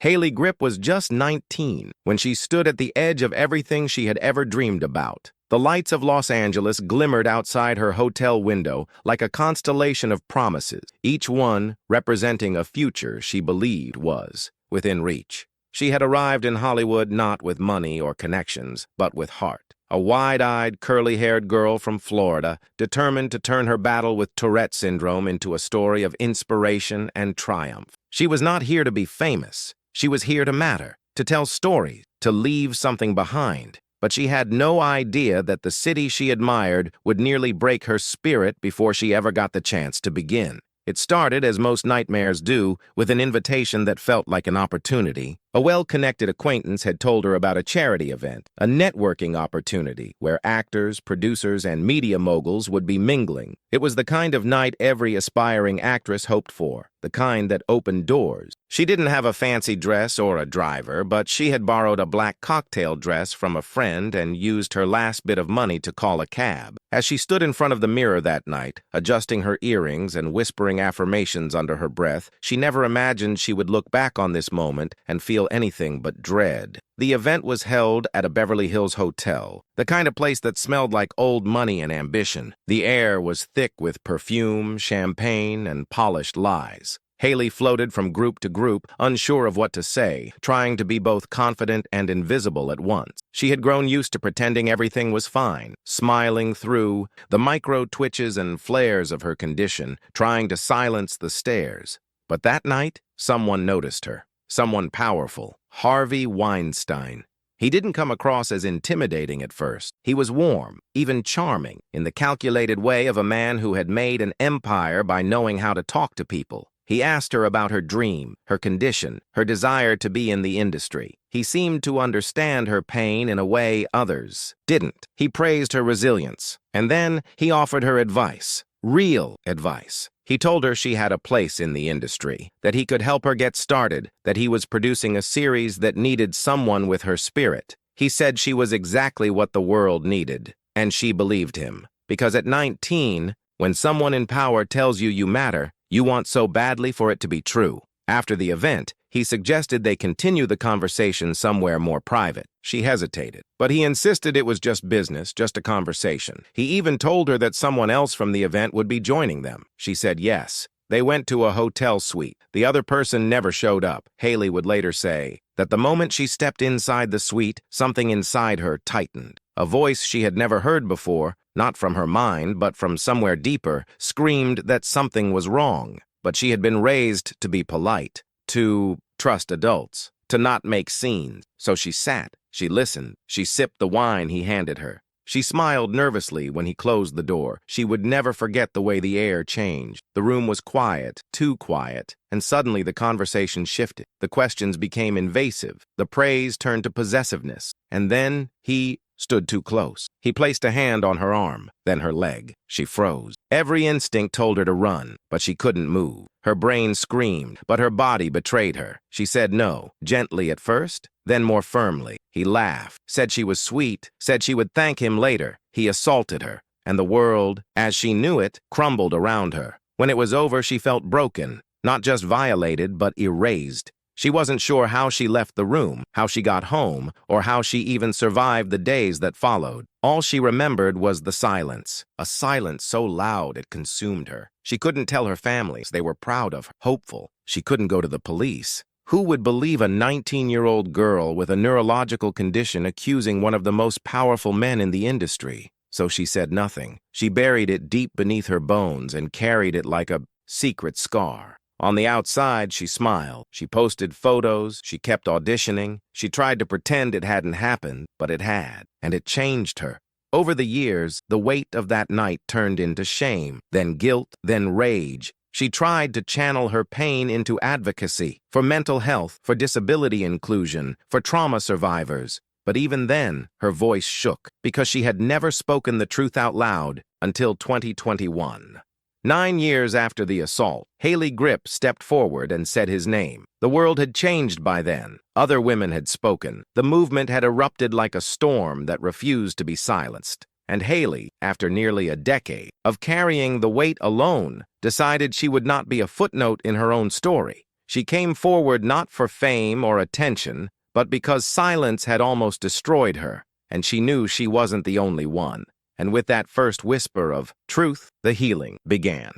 Hayley Gripp was just 19 when she stood at the edge of everything she had ever dreamed about. The lights of Los Angeles glimmered outside her hotel window like a constellation of promises, each one representing a future she believed was within reach. She had arrived in Hollywood not with money or connections, but with heart. A wide-eyed, curly-haired girl from Florida, determined to turn her battle with Tourette syndrome into a story of inspiration and triumph. She was not here to be famous. She was here to matter, to tell stories, to leave something behind. But she had no idea that the city she admired would nearly break her spirit before she ever got the chance to begin. It started, as most nightmares do, with an invitation that felt like an opportunity. A well-connected acquaintance had told her about a charity event, a networking opportunity where actors, producers, and media moguls would be mingling. It was the kind of night every aspiring actress hoped for, the kind that opened doors. She didn't have a fancy dress or a driver, but she had borrowed a black cocktail dress from a friend and used her last bit of money to call a cab. As she stood in front of the mirror that night, adjusting her earrings and whispering affirmations under her breath, she never imagined she would look back on this moment and feel anything but dread. The event was held at a Beverly Hills hotel, the kind of place that smelled like old money and ambition. The air was thick with perfume, champagne, and polished lies. Hayley floated from group to group, unsure of what to say, trying to be both confident and invisible at once. She had grown used to pretending everything was fine, smiling through the micro twitches and flares of her condition, trying to silence the stares. But that night, someone noticed her. Someone powerful, Harvey Weinstein. He didn't come across as intimidating at first. He was warm, even charming, in the calculated way of a man who had made an empire by knowing how to talk to people. He asked her about her dream, her condition, her desire to be in the industry. He seemed to understand her pain in a way others didn't. He praised her resilience, and then he offered her advice, real advice. He told her she had a place in the industry, that he could help her get started, that he was producing a series that needed someone with her spirit. He said she was exactly what the world needed, and she believed him. Because at 19, when someone in power tells you you matter, you want so badly for it to be true. After the event, he suggested they continue the conversation somewhere more private. She hesitated, but he insisted it was just business, just a conversation. He even told her that someone else from the event would be joining them. She said yes. They went to a hotel suite. The other person never showed up. Hayley would later say that the moment she stepped inside the suite, something inside her tightened. A voice she had never heard before, not from her mind, but from somewhere deeper, screamed that something was wrong. But she had been raised to be polite, to trust adults, to not make scenes. So she sat, she listened, she sipped the wine he handed her. She smiled nervously when he closed the door. She would never forget the way the air changed. The room was quiet, too quiet, and suddenly the conversation shifted. The questions became invasive. The praise turned to possessiveness. And then he stood too close. He placed a hand on her arm, then her leg. She froze. Every instinct told her to run, but she couldn't move. Her brain screamed, but her body betrayed her. She said no, gently at first, then more firmly. He laughed, said she was sweet, said she would thank him later. He assaulted her, and the world, as she knew it, crumbled around her. When it was over, she felt broken, not just violated, but erased. She wasn't sure how she left the room, how she got home, or how she even survived the days that followed. All she remembered was the silence, a silence so loud it consumed her. She couldn't tell her families. They were proud of her, hopeful. She couldn't go to the police. Who would believe a 19-year-old girl with a neurological condition accusing one of the most powerful men in the industry? So she said nothing. She buried it deep beneath her bones and carried it like a secret scar. On the outside, she smiled. She posted photos. She kept auditioning. She tried to pretend it hadn't happened, but it had, and it changed her. Over the years, the weight of that night turned into shame, then guilt, then rage. She tried to channel her pain into advocacy for mental health, for disability inclusion, for trauma survivors. But even then, her voice shook because she had never spoken the truth out loud until 2021. 9 years after the assault, Hayley Gripp stepped forward and said his name. The world had changed by then. Other women had spoken. The movement had erupted like a storm that refused to be silenced. And Hayley, after nearly a decade of carrying the weight alone, decided she would not be a footnote in her own story. She came forward not for fame or attention, but because silence had almost destroyed her, and she knew she wasn't the only one. And with that first whisper of truth, the healing began.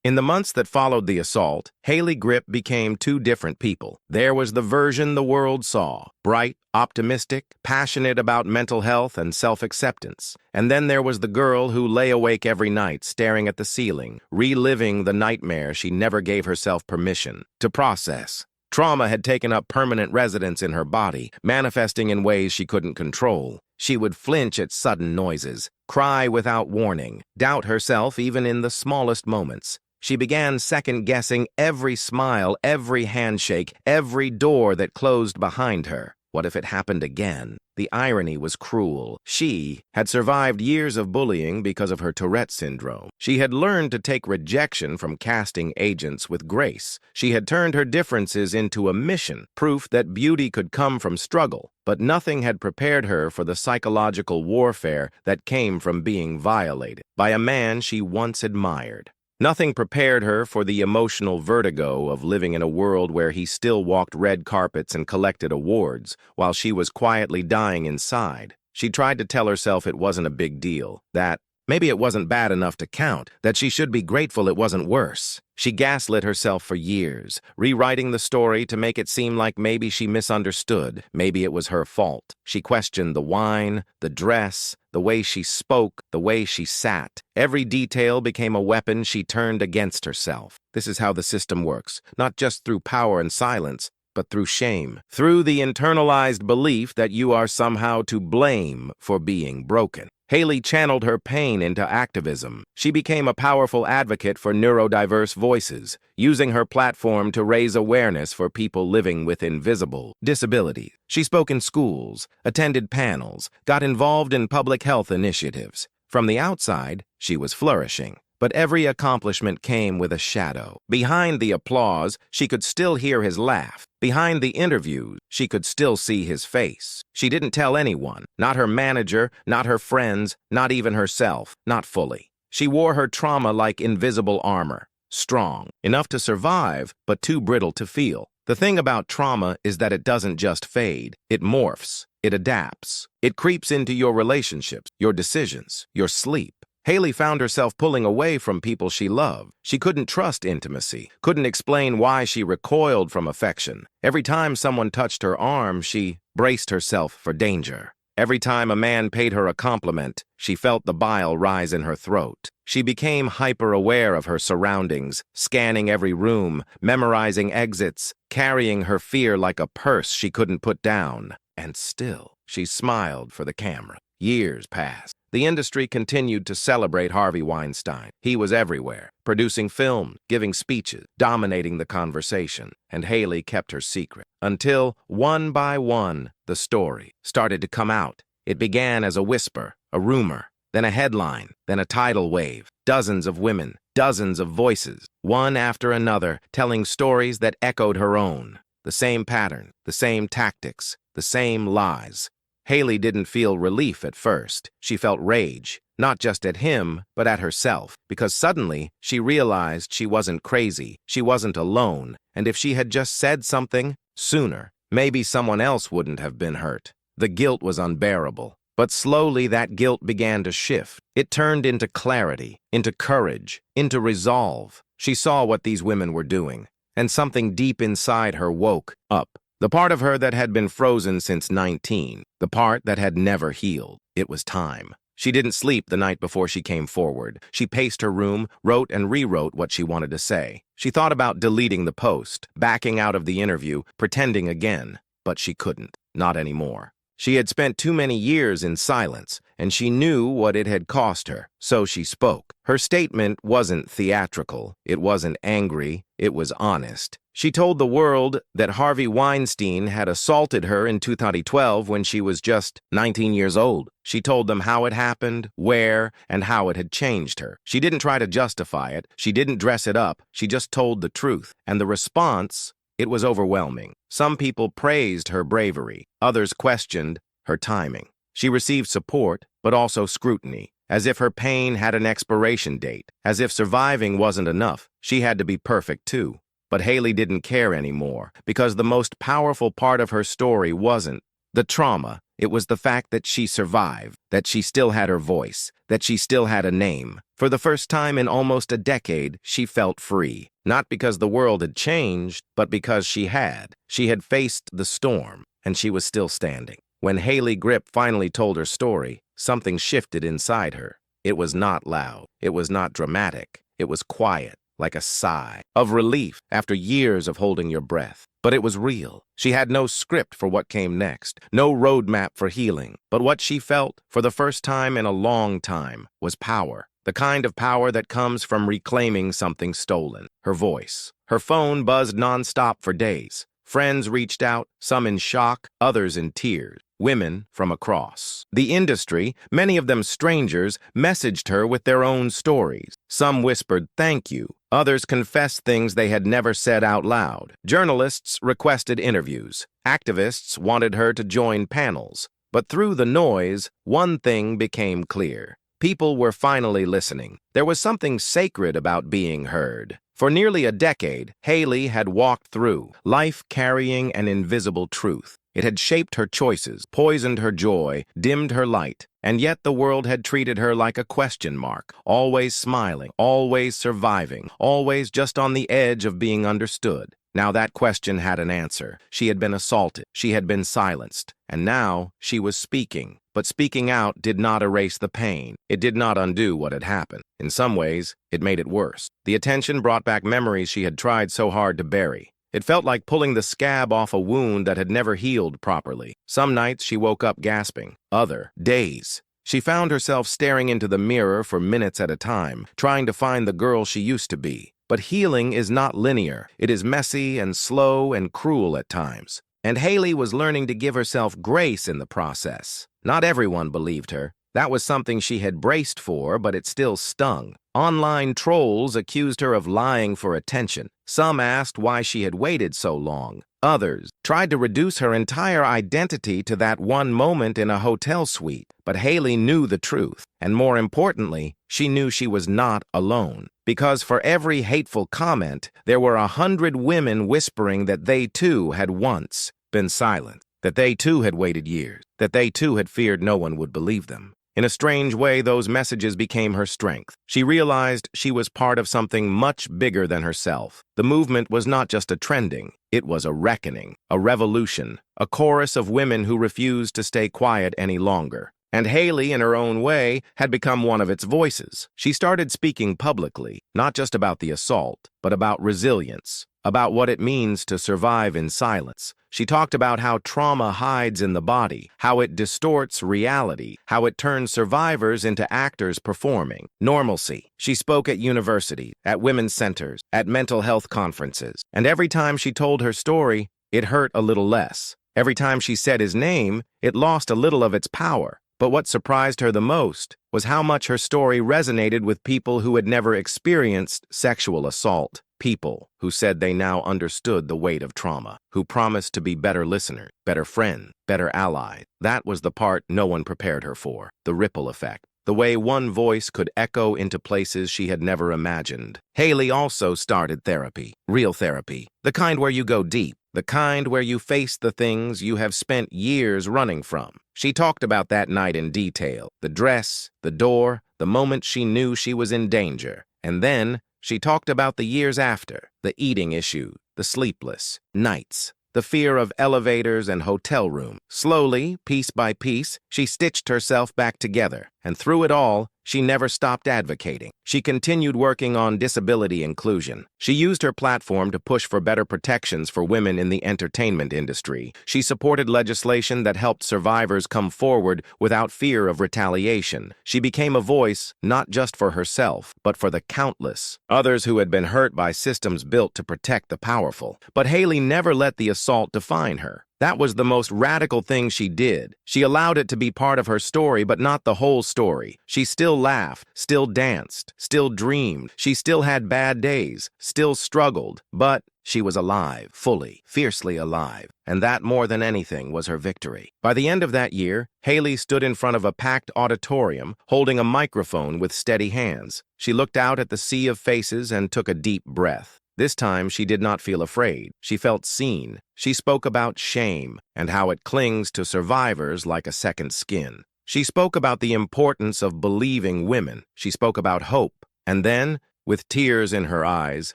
In the months that followed the assault, Hayley Gripp became two different people. There was the version the world saw, bright, optimistic, passionate about mental health and self-acceptance. And then there was the girl who lay awake every night staring at the ceiling, reliving the nightmare she never gave herself permission to process. Trauma had taken up permanent residence in her body, manifesting in ways she couldn't control. She would flinch at sudden noises, cry without warning, doubt herself even in the smallest moments. She began second-guessing every smile, every handshake, every door that closed behind her. What if it happened again? The irony was cruel. She had survived years of bullying because of her Tourette syndrome. She had learned to take rejection from casting agents with grace. She had turned her differences into a mission, proof that beauty could come from struggle. But nothing had prepared her for the psychological warfare that came from being violated by a man she once admired. Nothing prepared her for the emotional vertigo of living in a world where he still walked red carpets and collected awards, while she was quietly dying inside. She tried to tell herself it wasn't a big deal, that maybe it wasn't bad enough to count, that she should be grateful it wasn't worse. She gaslit herself for years, rewriting the story to make it seem like maybe she misunderstood, maybe it was her fault. She questioned the wine, the dress, the way she spoke, the way she sat. Every detail became a weapon she turned against herself. This is how the system works, not just through power and silence, but through shame, through the internalized belief that you are somehow to blame for being broken. Hayley channeled her pain into activism. She became a powerful advocate for neurodiverse voices, using her platform to raise awareness for people living with invisible disabilities. She spoke in schools, attended panels, got involved in public health initiatives. From the outside, she was flourishing. But every accomplishment came with a shadow. Behind the applause, she could still hear his laugh. Behind the interviews, she could still see his face. She didn't tell anyone, not her manager, not her friends, not even herself, not fully. She wore her trauma like invisible armor, strong, enough to survive, but too brittle to feel. The thing about trauma is that it doesn't just fade, it morphs, it adapts. It creeps into your relationships, your decisions, your sleep. Hayley found herself pulling away from people she loved. She couldn't trust intimacy, couldn't explain why she recoiled from affection. Every time someone touched her arm, she braced herself for danger. Every time a man paid her a compliment, she felt the bile rise in her throat. She became hyper-aware of her surroundings, scanning every room, memorizing exits, carrying her fear like a purse she couldn't put down. And still, she smiled for the camera. Years passed. The industry continued to celebrate Harvey Weinstein. He was everywhere, producing films, giving speeches, dominating the conversation, and Hayley kept her secret. Until, one by one, the story started to come out. It began as a whisper, a rumor, then a headline, then a tidal wave. Dozens of women, dozens of voices, one after another, telling stories that echoed her own. The same pattern, the same tactics, the same lies. Hayley didn't feel relief at first. She felt rage, not just at him, but at herself, because suddenly she realized she wasn't crazy, she wasn't alone, and if she had just said something sooner, maybe someone else wouldn't have been hurt. The guilt was unbearable, but slowly that guilt began to shift. It turned into clarity, into courage, into resolve. She saw what these women were doing, and something deep inside her woke up. The part of her that had been frozen since 19, the part that had never healed. It was time. She didn't sleep the night before she came forward. She paced her room, wrote and rewrote what she wanted to say. She thought about deleting the post, backing out of the interview, pretending again, but she couldn't, not anymore. She had spent too many years in silence, and she knew what it had cost her, so she spoke. Her statement wasn't theatrical, it wasn't angry, it was honest. She told the world that Harvey Weinstein had assaulted her in 2012 when she was just 19 years old. She told them how it happened, where, and how it had changed her. She didn't try to justify it, she didn't dress it up, she just told the truth. And the response, it was overwhelming. Some people praised her bravery, others questioned her timing. She received support, but also scrutiny, as if her pain had an expiration date, as if surviving wasn't enough, she had to be perfect too. But Hayley didn't care anymore, because the most powerful part of her story wasn't the trauma. It was the fact that she survived, that she still had her voice, that she still had a name. For the first time in almost a decade, she felt free. Not because the world had changed, but because she had. She had faced the storm, and she was still standing. When Hayley Gripp finally told her story, something shifted inside her. It was not loud. It was not dramatic. It was quiet, like a sigh of relief after years of holding your breath. But it was real. She had no script for what came next, no roadmap for healing. But what she felt, for the first time in a long time, was power. The kind of power that comes from reclaiming something stolen. Her voice. Her phone buzzed nonstop for days. Friends reached out, some in shock, others in tears. Women from across the industry, many of them strangers, messaged her with their own stories. Some whispered thank you. Others confessed things they had never said out loud. Journalists requested interviews. Activists wanted her to join panels. But through the noise, one thing became clear. People were finally listening. There was something sacred about being heard. For nearly a decade, Hayley had walked through life carrying an invisible truth. It had shaped her choices, poisoned her joy, dimmed her light, and yet the world had treated her like a question mark, always smiling, always surviving, always just on the edge of being understood. Now that question had an answer. She had been assaulted, she had been silenced, and now she was speaking. But speaking out did not erase the pain. It did not undo what had happened. In some ways, it made it worse. The attention brought back memories she had tried so hard to bury. It felt like pulling the scab off a wound that had never healed properly. Some nights she woke up gasping. Other days, she found herself staring into the mirror for minutes at a time, trying to find the girl she used to be. But healing is not linear. It is messy and slow and cruel at times. And Hayley was learning to give herself grace in the process. Not everyone believed her. That was something she had braced for, but it still stung. Online trolls accused her of lying for attention. Some asked why she had waited so long. Others tried to reduce her entire identity to that one moment in a hotel suite. But Hayley knew the truth, and more importantly, she knew she was not alone. Because for every hateful comment, there were 100 women whispering that they too had once been silent, that they too had waited years, that they too had feared no one would believe them. In a strange way, those messages became her strength. She realized she was part of something much bigger than herself. The movement was not just a trending, it was a reckoning, a revolution, a chorus of women who refused to stay quiet any longer. And Hayley, in her own way, had become one of its voices. She started speaking publicly, not just about the assault, but about resilience, about what it means to survive in silence. She talked about how trauma hides in the body, how it distorts reality, how it turns survivors into actors performing. Normalcy. She spoke at universities, at women's centers, at mental health conferences. And every time she told her story, it hurt a little less. Every time she said his name, it lost a little of its power. But what surprised her the most was how much her story resonated with people who had never experienced sexual assault. People who said they now understood the weight of trauma, who promised to be better listeners, better friends, better allies. That was the part no one prepared her for, the ripple effect. The way one voice could echo into places she had never imagined. Hayley also started therapy, real therapy, the kind where you go deep, the kind where you face the things you have spent years running from. She talked about that night in detail, the dress, the door, the moment she knew she was in danger. And then she talked about the years after, the eating issue, the sleepless nights, the fear of elevators and hotel rooms. Slowly, piece by piece, she stitched herself back together, and through it all, she never stopped advocating. She continued working on disability inclusion. She used her platform to push for better protections for women in the entertainment industry. She supported legislation that helped survivors come forward without fear of retaliation. She became a voice not just for herself, but for the countless others who had been hurt by systems built to protect the powerful. But Hayley never let the assault define her. That was the most radical thing she did. She allowed it to be part of her story, but not the whole story. She still laughed, still danced, still dreamed. She still had bad days, still struggled, but she was alive, fully, fiercely alive. And that, more than anything, was her victory. By the end of that year, Hayley stood in front of a packed auditorium, holding a microphone with steady hands. She looked out at the sea of faces and took a deep breath. This time, she did not feel afraid. She felt seen. She spoke about shame and how it clings to survivors like a second skin. She spoke about the importance of believing women. She spoke about hope. And then, with tears in her eyes,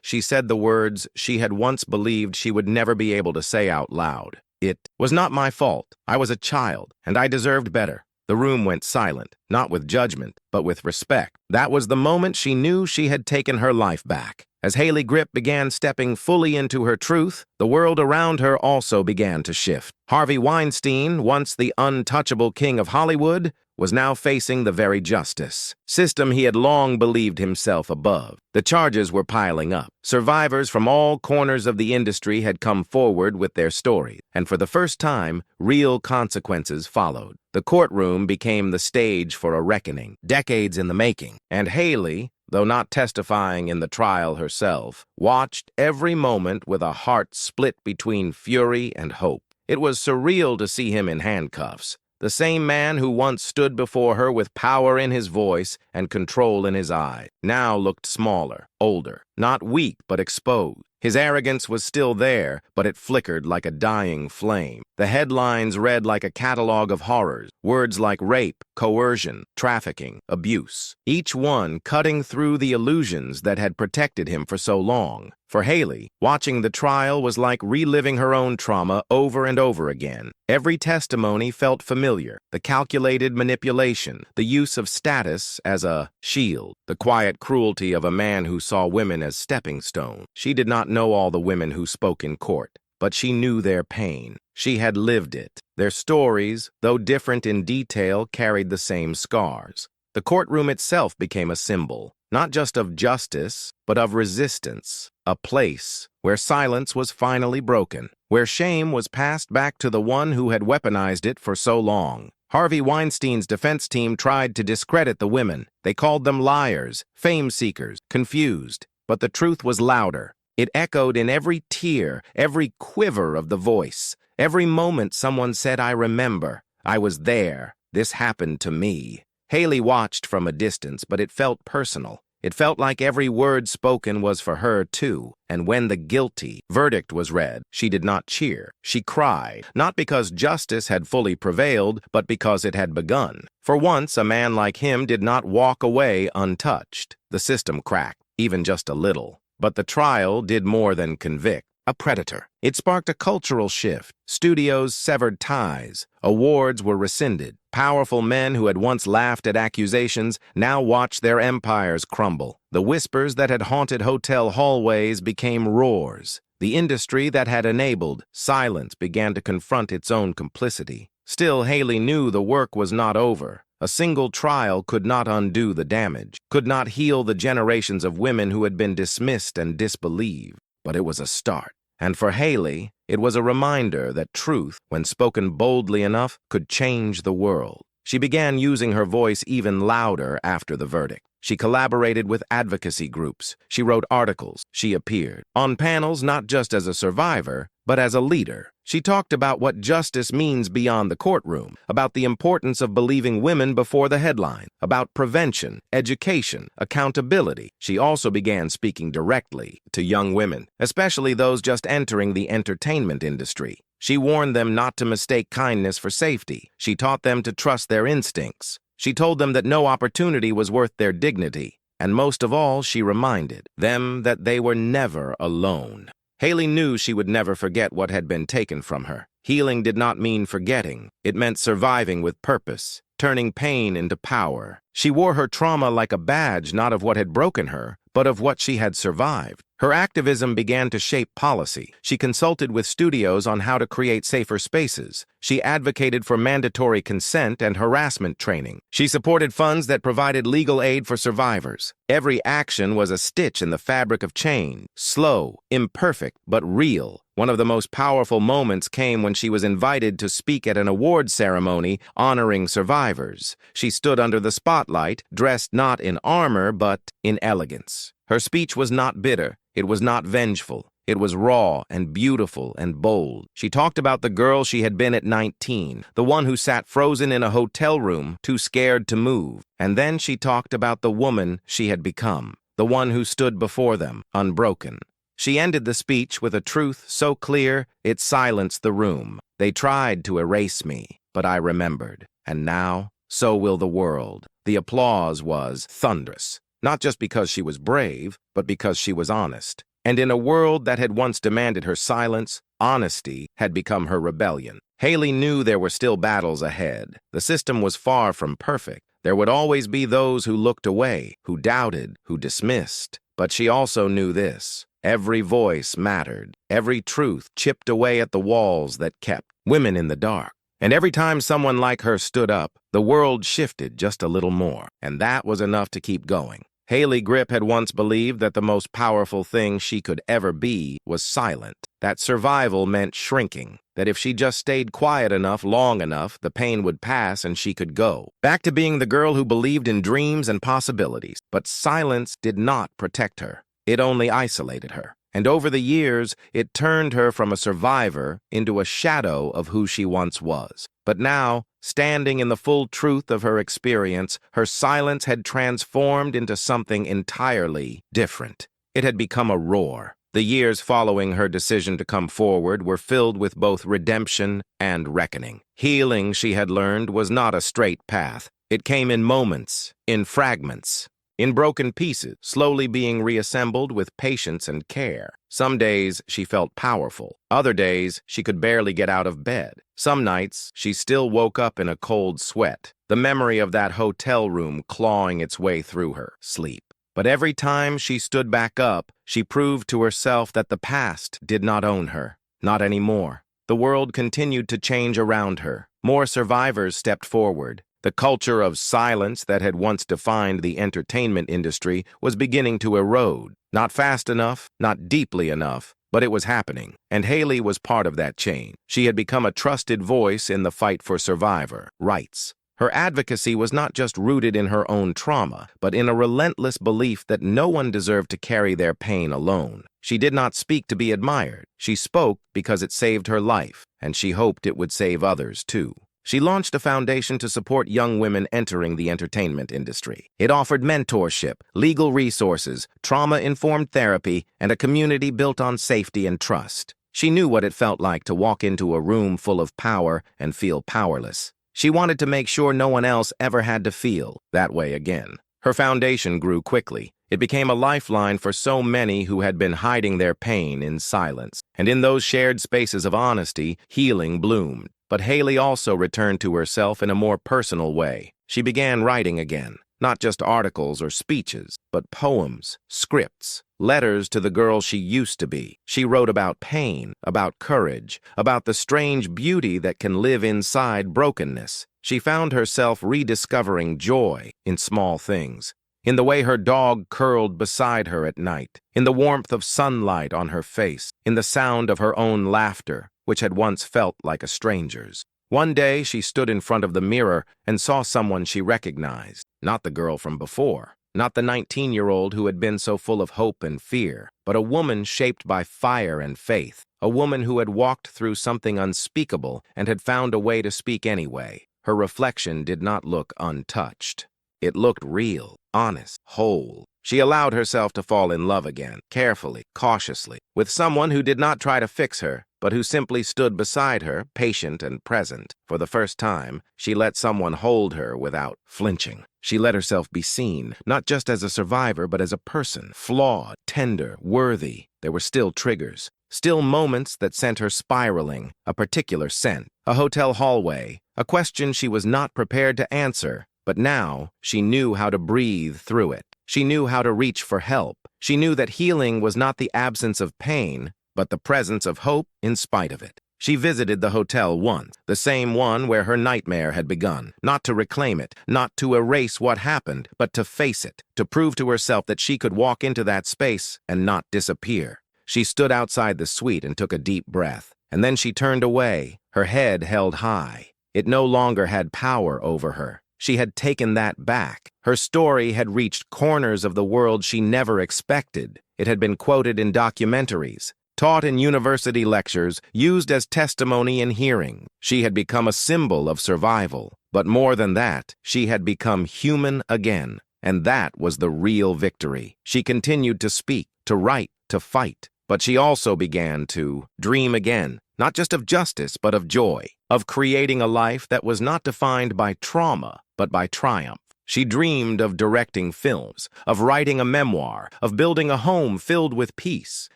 she said the words she had once believed she would never be able to say out loud. It was not my fault. I was a child, and I deserved better. The room went silent, not with judgment, but with respect. That was the moment she knew she had taken her life back. As Hayley Gripp began stepping fully into her truth, the world around her also began to shift. Harvey Weinstein, once the untouchable king of Hollywood, was now facing the very justice system he had long believed himself above. The charges were piling up. Survivors from all corners of the industry had come forward with their stories, and for the first time, real consequences followed. The courtroom became the stage for a reckoning, decades in the making, and Hayley, though not testifying in the trial herself, watched every moment with a heart split between fury and hope. It was surreal to see him in handcuffs. The same man who once stood before her with power in his voice and control in his eyes now looked smaller, older, not weak but exposed. His arrogance was still there, but it flickered like a dying flame. The headlines read like a catalog of horrors, words like rape, coercion, trafficking, abuse, each one cutting through the illusions that had protected him for so long. For Hayley, watching the trial was like reliving her own trauma over and over again. Every testimony felt familiar, the calculated manipulation, the use of status as a shield, the quiet cruelty of a man who saw women as stepping stones. She did not know all the women who spoke in court, but she knew their pain. She had lived it. Their stories, though different in detail, carried the same scars. The courtroom itself became a symbol, not just of justice, but of resistance, a place where silence was finally broken, where shame was passed back to the one who had weaponized it for so long. Harvey Weinstein's defense team tried to discredit the women. They called them liars, fame-seekers, confused. But the truth was louder. It echoed in every tear, every quiver of the voice. Every moment someone said, "I remember. I was there. This happened to me." Hayley watched from a distance, but it felt personal. It felt like every word spoken was for her, too. And when the guilty verdict was read, she did not cheer. She cried, not because justice had fully prevailed, but because it had begun. For once, a man like him did not walk away untouched. The system cracked, even just a little. But the trial did more than convict. A predator. It sparked a cultural shift. Studios severed ties. Awards were rescinded. Powerful men who had once laughed at accusations now watched their empires crumble. The whispers that had haunted hotel hallways became roars. The industry that had enabled silence began to confront its own complicity. Still, Hayley knew the work was not over. A single trial could not undo the damage, could not heal the generations of women who had been dismissed and disbelieved. But it was a start. And for Hayley, it was a reminder that truth, when spoken boldly enough, could change the world. She began using her voice even louder after the verdict. She collaborated with advocacy groups. She wrote articles. She appeared on panels not just as a survivor, but as a leader. She talked about what justice means beyond the courtroom, about the importance of believing women before the headline, about prevention, education, accountability. She also began speaking directly to young women, especially those just entering the entertainment industry. She warned them not to mistake kindness for safety. She taught them to trust their instincts. She told them that no opportunity was worth their dignity. And most of all, she reminded them that they were never alone. Hayley knew she would never forget what had been taken from her. Healing did not mean forgetting. It meant surviving with purpose, turning pain into power. She wore her trauma like a badge, not of what had broken her, but of what she had survived. Her activism began to shape policy. She consulted with studios on how to create safer spaces. She advocated for mandatory consent and harassment training. She supported funds that provided legal aid for survivors. Every action was a stitch in the fabric of change. Slow, imperfect, but real. One of the most powerful moments came when she was invited to speak at an award ceremony honoring survivors. She stood under the spotlight, dressed not in armor, but in elegance. Her speech was not bitter. It was not vengeful. It was raw and beautiful and bold. She talked about the girl she had been at 19, the one who sat frozen in a hotel room, too scared to move. And then she talked about the woman she had become, the one who stood before them, unbroken. She ended the speech with a truth so clear it silenced the room. They tried to erase me, but I remembered. And now, so will the world. The applause was thunderous, not just because she was brave, but because she was honest. And in a world that had once demanded her silence, honesty had become her rebellion. Hayley knew there were still battles ahead. The system was far from perfect. There would always be those who looked away, who doubted, who dismissed. But she also knew this. Every voice mattered. Every truth chipped away at the walls that kept women in the dark. And every time someone like her stood up, the world shifted just a little more. And that was enough to keep going. Hayley Gripp had once believed that the most powerful thing she could ever be was silent, that survival meant shrinking, that if she just stayed quiet enough long enough, the pain would pass and she could go. Back to being the girl who believed in dreams and possibilities. But silence did not protect her. It only isolated her. And over the years, it turned her from a survivor into a shadow of who she once was. But now, standing in the full truth of her experience, her silence had transformed into something entirely different. It had become a roar. The years following her decision to come forward were filled with both redemption and reckoning. Healing, she had learned, was not a straight path. It came in moments, in fragments, in broken pieces, slowly being reassembled with patience and care. Some days she felt powerful. Other days she could barely get out of bed. Some nights she still woke up in a cold sweat, the memory of that hotel room clawing its way through her sleep. But every time she stood back up, she proved to herself that the past did not own her. Not anymore. The world continued to change around her. More survivors stepped forward. The culture of silence that had once defined the entertainment industry was beginning to erode. Not fast enough, not deeply enough, but it was happening. And Hayley was part of that change. She had become a trusted voice in the fight for survivor rights. Her advocacy was not just rooted in her own trauma, but in a relentless belief that no one deserved to carry their pain alone. She did not speak to be admired. She spoke because it saved her life, and she hoped it would save others too. She launched a foundation to support young women entering the entertainment industry. It offered mentorship, legal resources, trauma-informed therapy, and a community built on safety and trust. She knew what it felt like to walk into a room full of power and feel powerless. She wanted to make sure no one else ever had to feel that way again. Her foundation grew quickly. It became a lifeline for so many who had been hiding their pain in silence. And in those shared spaces of honesty, healing bloomed. But Hayley also returned to herself in a more personal way. She began writing again, not just articles or speeches, but poems, scripts, letters to the girl she used to be. She wrote about pain, about courage, about the strange beauty that can live inside brokenness. She found herself rediscovering joy in small things, in the way her dog curled beside her at night, in the warmth of sunlight on her face, in the sound of her own laughter, which had once felt like a stranger's. One day, she stood in front of the mirror and saw someone she recognized. Not the girl from before, not the 19-year-old who had been so full of hope and fear, but a woman shaped by fire and faith, a woman who had walked through something unspeakable and had found a way to speak anyway. Her reflection did not look untouched. It looked real, honest, whole. She allowed herself to fall in love again, carefully, cautiously, with someone who did not try to fix her, but who simply stood beside her, patient and present. For the first time, she let someone hold her without flinching. She let herself be seen, not just as a survivor, but as a person, flawed, tender, worthy. There were still triggers, still moments that sent her spiraling, a particular scent, a hotel hallway, a question she was not prepared to answer. But now, she knew how to breathe through it. She knew how to reach for help. She knew that healing was not the absence of pain, but the presence of hope in spite of it. She visited the hotel once, the same one where her nightmare had begun, not to reclaim it, not to erase what happened, but to face it, to prove to herself that she could walk into that space and not disappear. She stood outside the suite and took a deep breath, and then she turned away, her head held high. It no longer had power over her. She had taken that back. Her story had reached corners of the world she never expected. It had been quoted in documentaries, taught in university lectures, used as testimony in hearings. She had become a symbol of survival. But more than that, she had become human again. And that was the real victory. She continued to speak, to write, to fight. But she also began to dream again, not just of justice, but of joy, of creating a life that was not defined by trauma, but by triumph. She dreamed of directing films, of writing a memoir, of building a home filled with peace,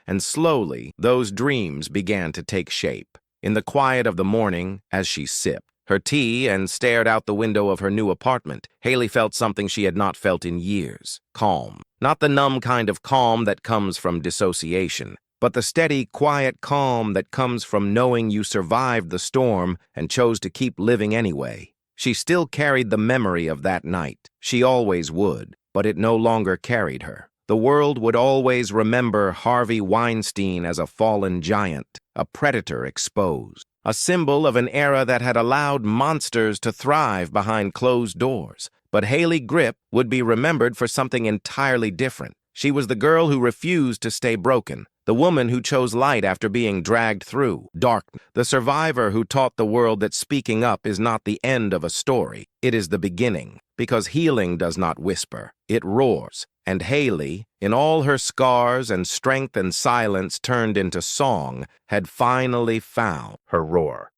and slowly those dreams began to take shape. In the quiet of the morning, as she sipped her tea and stared out the window of her new apartment, Hayley felt something she had not felt in years: calm. Not the numb kind of calm that comes from dissociation, but the steady, quiet calm that comes from knowing you survived the storm and chose to keep living anyway. She still carried the memory of that night. She always would, but it no longer carried her. The world would always remember Harvey Weinstein as a fallen giant, a predator exposed, a symbol of an era that had allowed monsters to thrive behind closed doors. But Hayley Gripp would be remembered for something entirely different. She was the girl who refused to stay broken, the woman who chose light after being dragged through darkness, the survivor who taught the world that speaking up is not the end of a story, it is the beginning. Because healing does not whisper, it roars. And Hayley, in all her scars and strength and silence turned into song, had finally found her roar.